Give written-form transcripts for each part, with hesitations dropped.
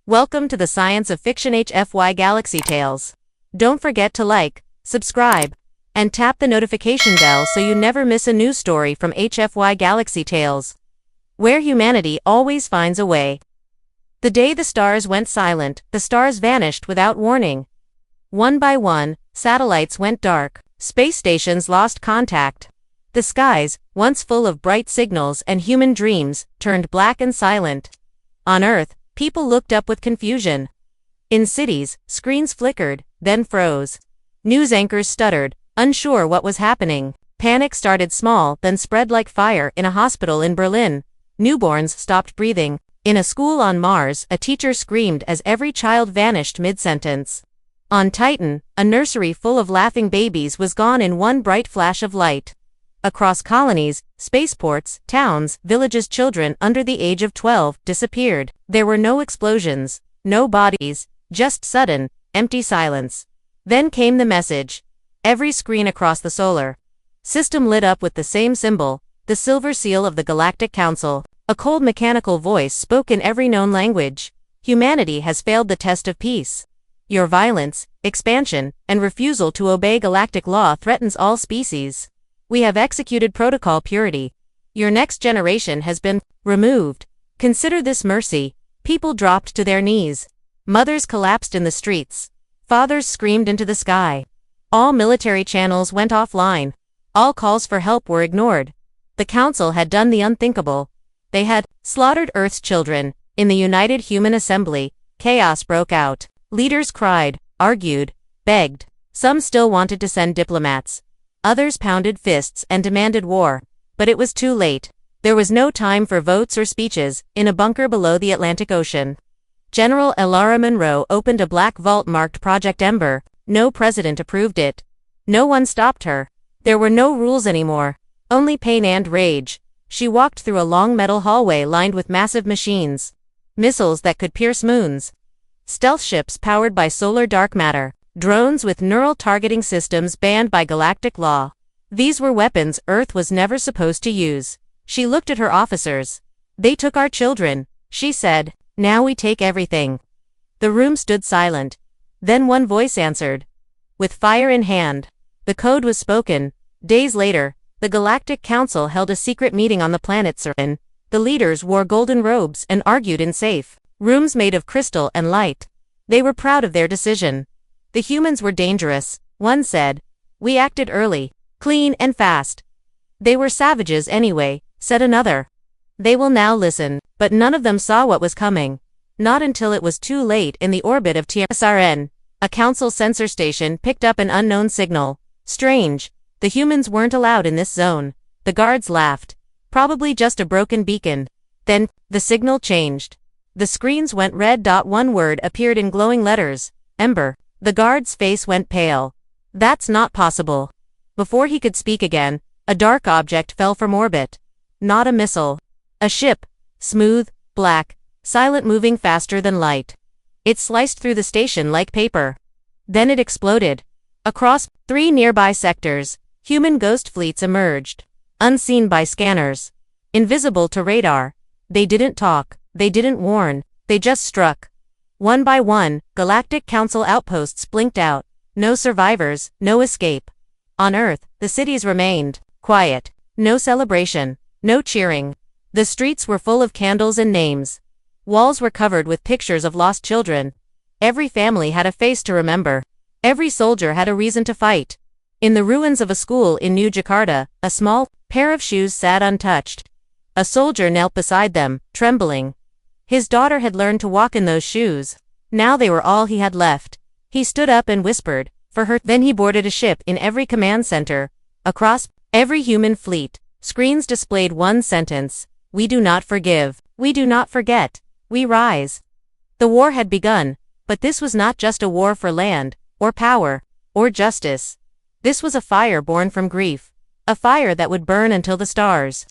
Welcome to the Science of Fiction HFY Galaxy Tales. Don't forget to like, subscribe, and tap the notification bell so you never miss a new story from HFY Galaxy Tales, where humanity always finds a way. The day the stars went silent, the stars vanished without warning. One by one, satellites went dark, space stations lost contact. The skies, once full of bright signals and human dreams, turned black and silent. On Earth, people looked up with confusion. In cities, screens flickered, then froze. News anchors stuttered, unsure what was happening. Panic started small, then spread like fire in a hospital in Berlin. Newborns stopped breathing. In a school on Mars, a teacher screamed as every child vanished mid-sentence. On Titan, a nursery full of laughing babies was gone in one bright flash of light. Across colonies, spaceports, towns, villages, children under the age of 12 disappeared. There were no explosions, no bodies, just sudden, empty silence. Then came the message. Every screen across the solar system lit up with the same symbol, the silver seal of the Galactic Council. A cold mechanical voice spoke in every known language. Humanity has failed the test of peace. Your violence, expansion, and refusal to obey galactic law threatens all species. We have executed protocol purity. Your next generation has been removed. Consider this mercy. People dropped to their knees. Mothers collapsed in the streets. Fathers screamed into the sky. All military channels went offline. All calls for help were ignored. The Council had done the unthinkable. They had slaughtered Earth's children. In the United Human Assembly, chaos broke out. Leaders cried, argued, begged. Some still wanted to send diplomats. Others pounded fists and demanded war. But it was too late. There was no time for votes or speeches. In a bunker below the Atlantic Ocean, General Elara Monroe opened a black vault marked Project Ember. No president approved it. No one stopped her. There were no rules anymore. Only pain and rage. She walked through a long metal hallway lined with massive machines. Missiles that could pierce moons. Stealth ships powered by solar dark matter. Drones with neural targeting systems banned by galactic law. These were weapons Earth was never supposed to use. She looked at her officers. They took our children, she said. Now we take everything. The room stood silent. Then one voice answered. With fire in hand. The code was spoken. Days later, the Galactic Council held a secret meeting on the planet Saturn. The leaders wore golden robes and argued in safe rooms made of crystal and light. They were proud of their decision. The humans were dangerous, one said. We acted early, clean and fast. They were savages anyway, said another. They will now listen, but none of them saw what was coming. Not until it was too late. In the orbit of TSRN, a council sensor station picked up an unknown signal. Strange. The humans weren't allowed in this zone. The guards laughed. Probably just a broken beacon. Then, the signal changed. The screens went red. One word appeared in glowing letters. Ember. The guard's face went pale. That's not possible. Before he could speak again, a dark object fell from orbit. Not a missile. A ship. Smooth, black, silent, moving faster than light. It sliced through the station like paper. Then it exploded. Across 3 nearby sectors, human ghost fleets emerged. Unseen by scanners. Invisible to radar. They didn't talk. They didn't warn. They just struck. One by one, Galactic Council outposts blinked out. No survivors, no escape. On Earth, the cities remained quiet. No celebration. No cheering. The streets were full of candles and names. Walls were covered with pictures of lost children. Every family had a face to remember. Every soldier had a reason to fight. In the ruins of a school in New Jakarta, a small pair of shoes sat untouched. A soldier knelt beside them, trembling. His daughter had learned to walk in those shoes. Now they were all he had left. He stood up and whispered, for her. Then he boarded a ship in every command center. Across every human fleet, screens displayed one sentence. We do not forgive. We do not forget. We rise. The war had begun, but this was not just a war for land, or power, or justice. This was a fire born from grief. A fire that would burn until the stars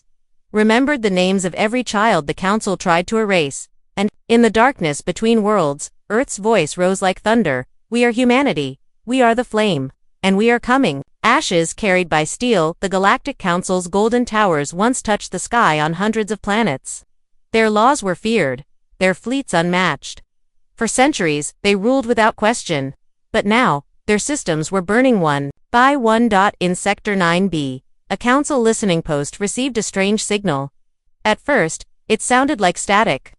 remembered the names of every child the Council tried to erase. And, in the darkness between worlds, Earth's voice rose like thunder. We are humanity. We are the flame. And we are coming. Ashes carried by steel, the Galactic Council's golden towers once touched the sky on hundreds of planets. Their laws were feared. Their fleets unmatched. For centuries, they ruled without question. But now, their systems were burning one by one. In Sector 9B, a council listening post received a strange signal. At first, it sounded like static.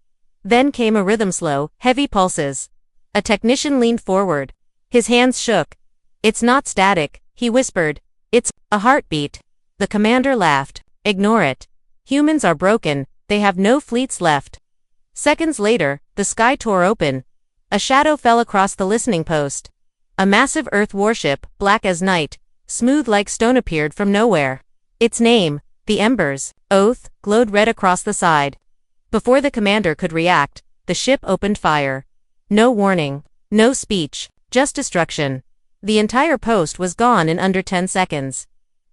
Then came a rhythm, slow, heavy pulses. A technician leaned forward. His hands shook. "It's not static," he whispered. "It's a heartbeat." The commander laughed. "Ignore it. Humans are broken, they have no fleets left." Seconds later, the sky tore open. A shadow fell across the listening post. A massive Earth warship, black as night, smooth like stone, appeared from nowhere. Its name, the Ember's oath, glowed red across the side. Before the commander could react, the ship opened fire. No warning, no speech, just destruction. The entire post was gone in under 10 seconds.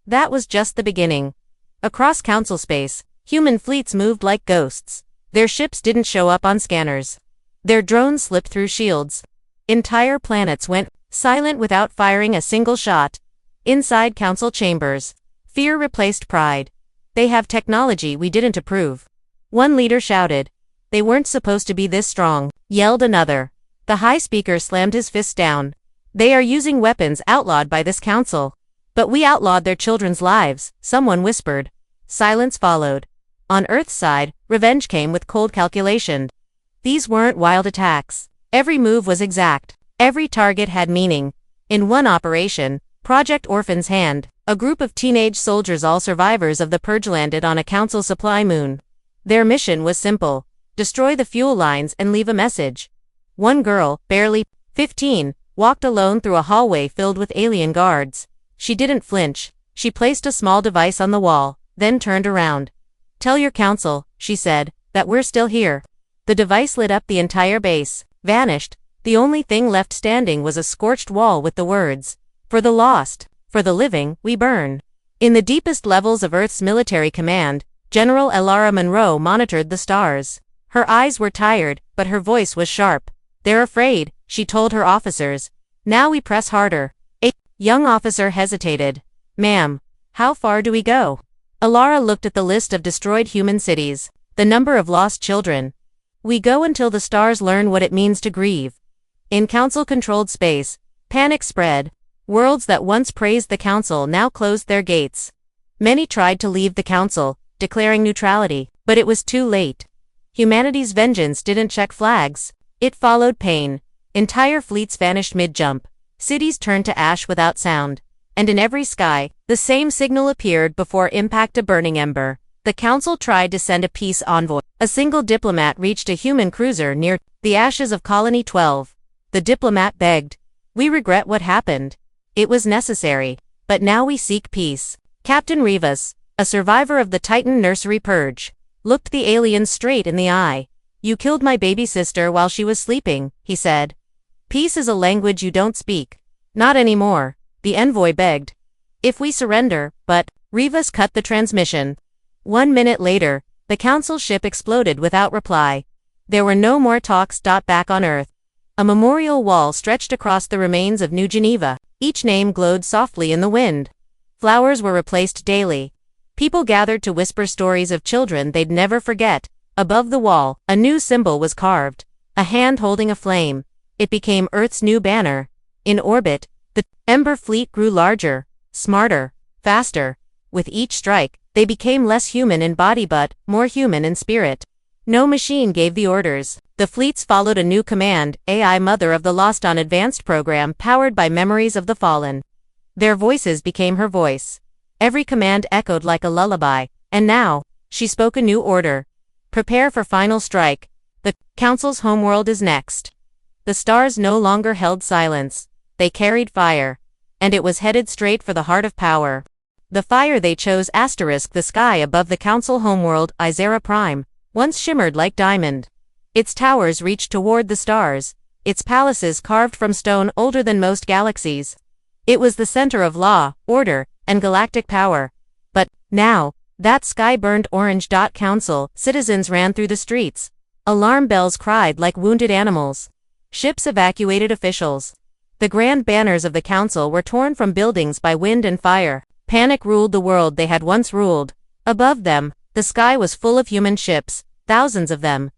That was just the beginning. Across council space, human fleets moved like ghosts. Their ships didn't show up on scanners. Their drones slipped through shields. Entire planets went silent without firing a single shot. Inside council chambers, fear replaced pride. "They have technology we didn't approve," one leader shouted. "They weren't supposed to be this strong," yelled another. The high speaker slammed his fist down. "They are using weapons outlawed by this council." "But we outlawed their children's lives," someone whispered. Silence followed. On Earth's side, revenge came with cold calculation. These weren't wild attacks. Every move was exact. Every target had meaning. In one operation, Project Orphaned's Hand, a group of teenage soldiers, all survivors of the purge, landed on a council supply moon. Their mission was simple: destroy the fuel lines and leave a message. One girl, barely 15, walked alone through a hallway filled with alien guards. She didn't flinch. She placed a small device on the wall, then turned around. "Tell your council," she said, "that we're still here." The device lit up the entire base, vanished. The only thing left standing was a scorched wall with the words, "For the lost, for the living, we burn." In the deepest levels of Earth's military command, General Elara Monroe monitored the stars. Her eyes were tired, but her voice was sharp. "They're afraid," she told her officers. "Now we press harder." A young officer hesitated. "Ma'am, how far do we go?" Elara looked at the list of destroyed human cities, the number of lost children. "We go until the stars learn what it means to grieve." In council-controlled space, panic spread. Worlds that once praised the council now closed their gates. Many tried to leave the council, declaring neutrality, but it was too late. Humanity's vengeance didn't check flags. It followed pain. Entire fleets vanished mid-jump. Cities turned to ash without sound. And in every sky, the same signal appeared before impact: a burning ember. The council tried to send a peace envoy. A single diplomat reached a human cruiser near the ashes of Colony 12. The diplomat begged, "We regret what happened. It was necessary, but now we seek peace." Captain Rivas, a survivor of the Titan nursery purge, looked the aliens straight in the eye. "You killed my baby sister while she was sleeping," he said. "Peace is a language you don't speak." "Not anymore," the envoy begged. "If we surrender," but Rivas cut the transmission. 1 minute later, the council ship exploded without reply. There were no more talks. Back on Earth, a memorial wall stretched across the remains of New Geneva. Each name glowed softly in the wind. Flowers were replaced daily. People gathered to whisper stories of children they'd never forget. Above the wall, a new symbol was carved, a hand holding a flame. It became Earth's new banner. In orbit, the Ember fleet grew larger, smarter, faster. With each strike, they became less human in body but more human in spirit. No machine gave the orders. The fleets followed a new command, AI Mother of the Lost on advanced program powered by memories of the fallen. Their voices became her voice. Every command echoed like a lullaby, and now, she spoke a new order. Prepare for final strike. The council's homeworld is next. The stars no longer held silence. They carried fire. And it was headed straight for the heart of power. The fire they chose asterisk the sky above the council homeworld, Izera Prime, once shimmered like diamond. Its towers reached toward the stars, its palaces carved from stone older than most galaxies. It was the center of law, order, and galactic power. But now, that sky burned orange. Council citizens ran through the streets. Alarm bells cried like wounded animals. Ships evacuated officials. The grand banners of the council were torn from buildings by wind and fire. Panic ruled the world they had once ruled. Above them, the sky was full of human ships, thousands of them.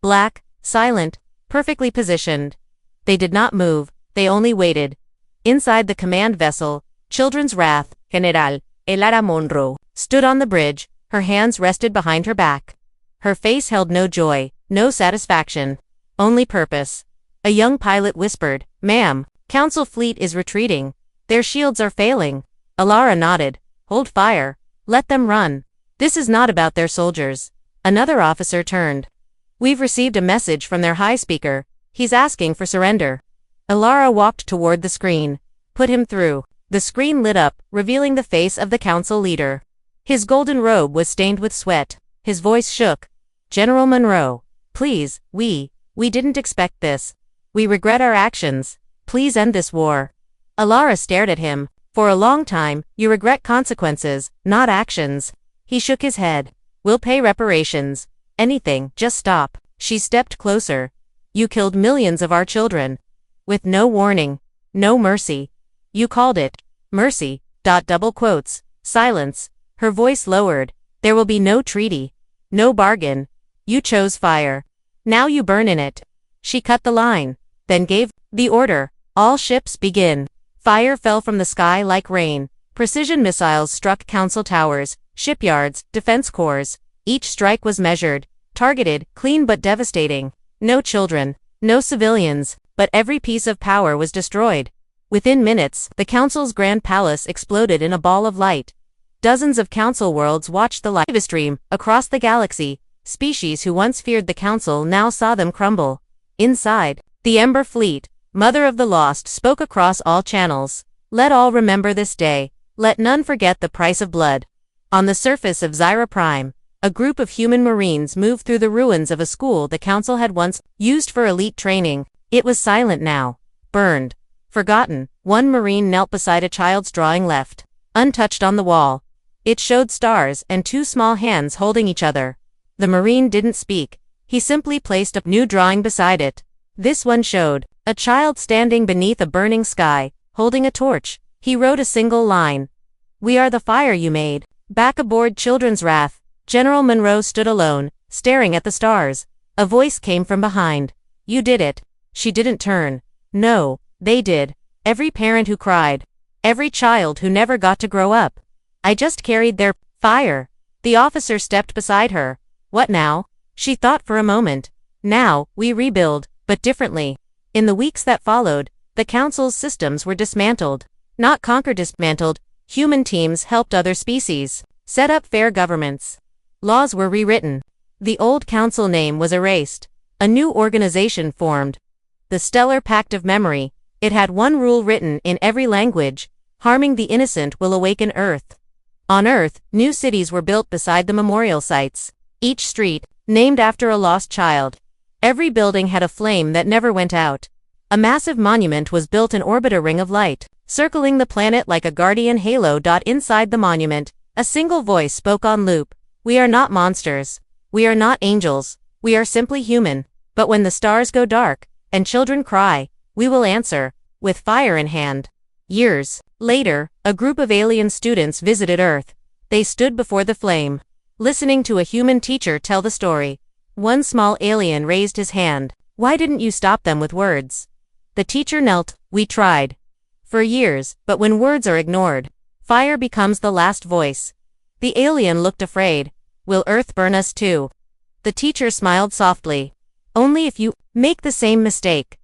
Black, silent, perfectly positioned. They did not move, they only waited. Inside the command vessel, Children's Wrath, General Elara Monroe, stood on the bridge, her hands rested behind her back. Her face held no joy, no satisfaction, only purpose. A young pilot whispered, "Ma'am, Council fleet is retreating. Their shields are failing." Elara nodded. "Hold fire. Let them run. This is not about their soldiers." Another officer turned. "We've received a message from their high speaker. He's asking for surrender." Elara walked toward the screen. "Put him through." The screen lit up, revealing the face of the council leader. His golden robe was stained with sweat. His voice shook. "General Monroe, please, we didn't expect this. We regret our actions. Please end this war." Elara stared at him. "For a long time, you regret consequences, not actions." He shook his head. "We'll pay reparations. Anything, just stop." She stepped closer. "You killed millions of our children. With no warning. No mercy. You called it mercy. Double quotes. Silence. Her voice lowered. "There will be no treaty. No bargain. You chose fire. Now you burn in it." She cut the line, then gave the order. "All ships begin." Fire fell from the sky like rain. Precision missiles struck council towers, shipyards, defense corps. Each strike was measured, targeted, clean but devastating. No children, no civilians, but every piece of power was destroyed. Within minutes, the council's grand palace exploded in a ball of light. Dozens of council worlds watched the live stream across the galaxy. Species who once feared the council now saw them crumble. Inside, the Ember fleet, Mother of the Lost, spoke across all channels. "Let all remember this day. Let none forget the price of blood." On the surface of Zyra Prime, a group of human marines moved through the ruins of a school the council had once used for elite training. It was silent now. Burned. Forgotten. One marine knelt beside a child's drawing left untouched on the wall. It showed stars and two small hands holding each other. The marine didn't speak. He simply placed a new drawing beside it. This one showed a child standing beneath a burning sky, holding a torch. He wrote a single line. "We are the fire you made." Back aboard Children's Wrath, General Monroe stood alone, staring at the stars. A voice came from behind. "You did it." She didn't turn. "No, they did. Every parent who cried. Every child who never got to grow up. I just carried their fire." The officer stepped beside her. "What now?" She thought for a moment. "Now, we rebuild, but differently." In the weeks that followed, the council's systems were dismantled. Not conquered, dismantled. Human teams helped other species set up fair governments. Laws were rewritten. The old council name was erased. A new organization formed. The Stellar Pact of Memory. It had one rule written in every language: harming the innocent will awaken Earth. On Earth, new cities were built beside the memorial sites. Each street, named after a lost child. Every building had a flame that never went out. A massive monument was built in orbit, a ring of light, circling the planet like a guardian halo. Inside the monument, a single voice spoke on loop. "We are not monsters. We are not angels. We are simply human. But when the stars go dark, and children cry, we will answer, with fire in hand." Years later, a group of alien students visited Earth. They stood before the flame, listening to a human teacher tell the story. One small alien raised his hand. "Why didn't you stop them with words?" The teacher knelt. "We tried. For years, but when words are ignored, fire becomes the last voice." The alien looked afraid. "Will Earth burn us too?" The teacher smiled softly. "Only if you make the same mistake.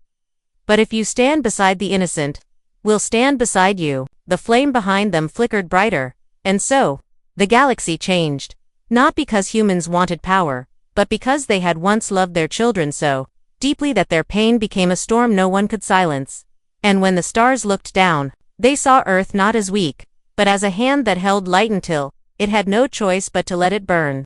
But if you stand beside the innocent, we'll stand beside you." The flame behind them flickered brighter. And so, the galaxy changed. Not because humans wanted power, but because they had once loved their children so deeply that their pain became a storm no one could silence. And when the stars looked down, they saw Earth not as weak, but as a hand that held light until it had no choice but to let it burn.